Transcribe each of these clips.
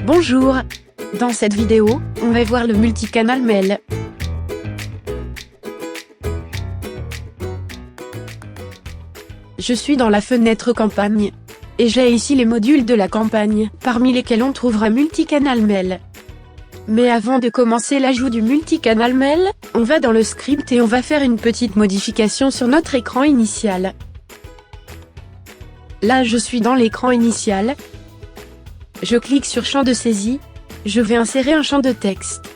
Bonjour. Dans cette vidéo, on va voir le multicanal mail. Je suis dans la fenêtre campagne. Et j'ai ici les modules de la campagne, parmi lesquels on trouvera multicanal mail. Mais avant de commencer l'ajout du multicanal mail, on va dans le script et on va faire une petite modification sur notre écran initial. Là je suis dans l'écran initial. Je clique sur champ de saisie. Je vais insérer un champ de texte.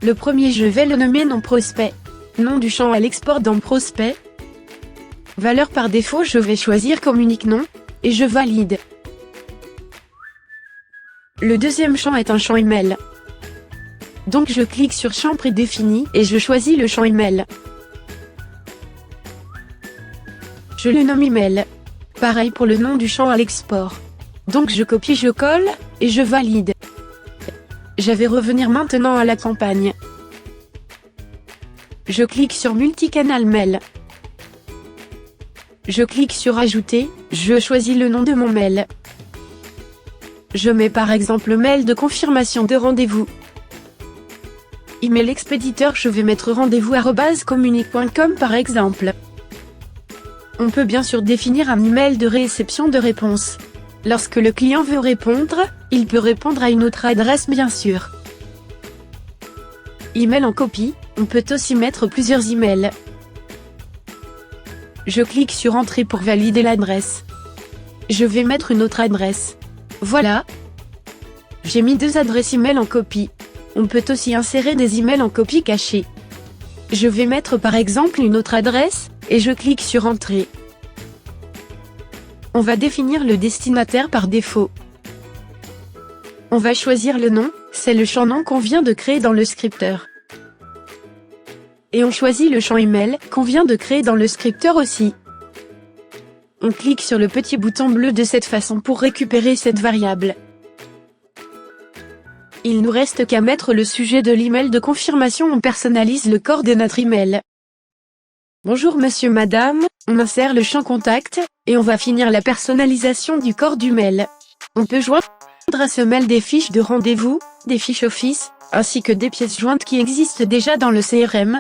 Le premier je vais le nommer nom prospect. Nom du champ à l'export dans prospect. Valeur par défaut je vais choisir comme unique nom, et je valide. Le deuxième champ est un champ email. Donc je clique sur champ prédéfini et je choisis le champ email. Je le nomme email. Pareil pour le nom du champ à l'export. Donc je copie, je colle, et je valide. Je vais revenir maintenant à la campagne. Je clique sur multicanal mail. Je clique sur ajouter, je choisis le nom de mon mail. Je mets par exemple mail de confirmation de rendez-vous. Email expéditeur je vais mettre rendez-vous@communique.com par exemple. On peut bien sûr définir un email de réception de réponse. Lorsque le client veut répondre, il peut répondre à une autre adresse bien sûr. Email en copie, on peut aussi mettre plusieurs emails. Je clique sur entrée pour valider l'adresse. Je vais mettre une autre adresse. Voilà. J'ai mis deux adresses email en copie. On peut aussi insérer des emails en copie cachée. Je vais mettre par exemple une autre adresse, et je clique sur entrée. On va définir le destinataire par défaut. On va choisir le nom, c'est le champ nom qu'on vient de créer dans le scripteur. Et on choisit le champ email qu'on vient de créer dans le scripteur aussi. On clique sur le petit bouton bleu de cette façon pour récupérer cette variable. Il nous reste qu'à mettre le sujet de l'email de confirmation. On personnalise le corps de notre email. Bonjour monsieur madame, on insère le champ contact, et on va finir la personnalisation du corps du mail. On peut joindre à ce mail des fiches de rendez-vous, des fiches Office, ainsi que des pièces jointes qui existent déjà dans le CRM.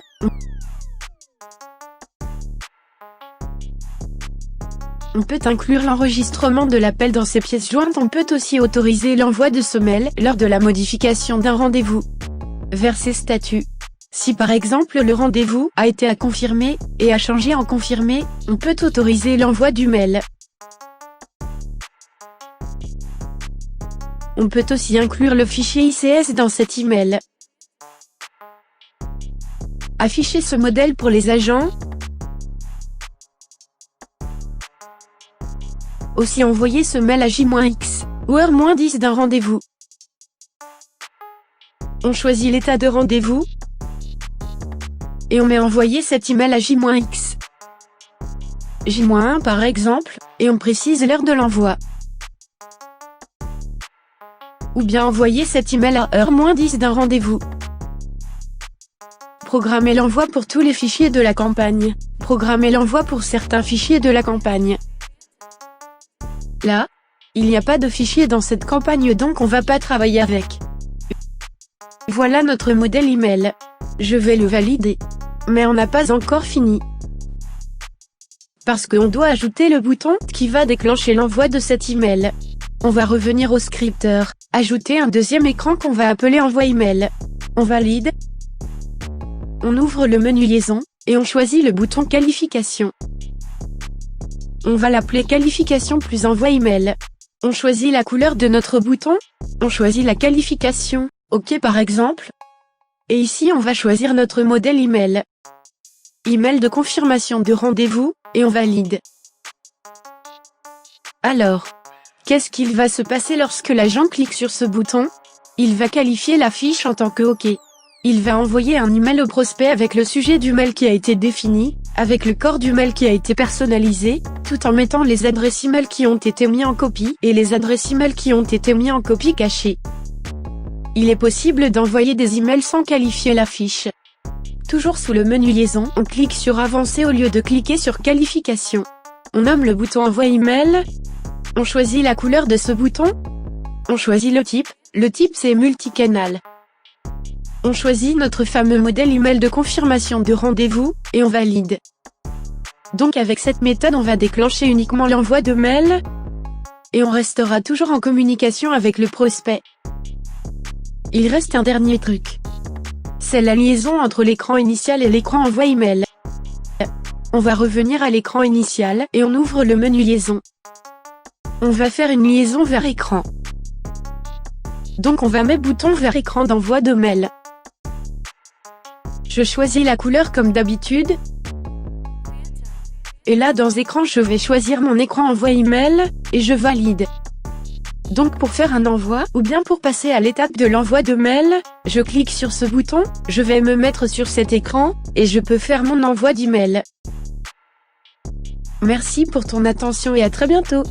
On peut inclure l'enregistrement de l'appel dans ces pièces jointes. On peut aussi autoriser l'envoi de ce mail lors de la modification d'un rendez-vous. Verser statut. Si par exemple le rendez-vous a été à confirmer, et a changé en confirmé, on peut autoriser l'envoi du mail. On peut aussi inclure le fichier ICS dans cet email. Afficher ce modèle pour les agents. Aussi envoyer ce mail à J-X, ou heure-10 d'un rendez-vous. On choisit l'état de rendez-vous. Et on met envoyer cet email à J-X. J-1 par exemple, et on précise l'heure de l'envoi. Ou bien envoyer cet email à heure-10 d'un rendez-vous. Programmer l'envoi pour tous les fichiers de la campagne. Programmer l'envoi pour certains fichiers de la campagne. Là, il n'y a pas de fichier dans cette campagne donc on va pas travailler avec. Voilà notre modèle email. Je vais le valider. Mais on n'a pas encore fini. Parce qu'on doit ajouter le bouton qui va déclencher l'envoi de cet email. On va revenir au scripteur, ajouter un deuxième écran qu'on va appeler envoi email. On valide. On ouvre le menu liaison, et on choisit le bouton qualification. On va l'appeler qualification plus envoi email. On choisit la couleur de notre bouton. On choisit la qualification, OK par exemple. Et ici on va choisir notre modèle email. Email de confirmation de rendez-vous, et on valide. Alors, qu'est-ce qu'il va se passer lorsque l'agent clique sur ce bouton? Il va qualifier la fiche en tant que OK. Il va envoyer un email au prospect avec le sujet du mail qui a été défini, avec le corps du mail qui a été personnalisé, tout en mettant les adresses email qui ont été mis en copie, et les adresses email qui ont été mis en copie cachée. Il est possible d'envoyer des emails sans qualifier la fiche. Toujours sous le menu liaison, on clique sur avancer au lieu de cliquer sur qualification. On nomme le bouton envoi email. On choisit la couleur de ce bouton. On choisit le type c'est multicanal. On choisit notre fameux modèle email de confirmation de rendez-vous, et on valide. Donc avec cette méthode on va déclencher uniquement l'envoi de mail, et on restera toujours en communication avec le prospect. Il reste un dernier truc. C'est la liaison entre l'écran initial et l'écran envoi email. On va revenir à l'écran initial, et on ouvre le menu liaison. On va faire une liaison vers écran. Donc on va mettre bouton vers écran d'envoi de mail. Je choisis la couleur comme d'habitude. Et là dans écran je vais choisir mon écran envoi email, et je valide. Donc pour faire un envoi, ou bien pour passer à l'étape de l'envoi de mail, je clique sur ce bouton, je vais me mettre sur cet écran, et je peux faire mon envoi d'email. Merci pour ton attention et à très bientôt.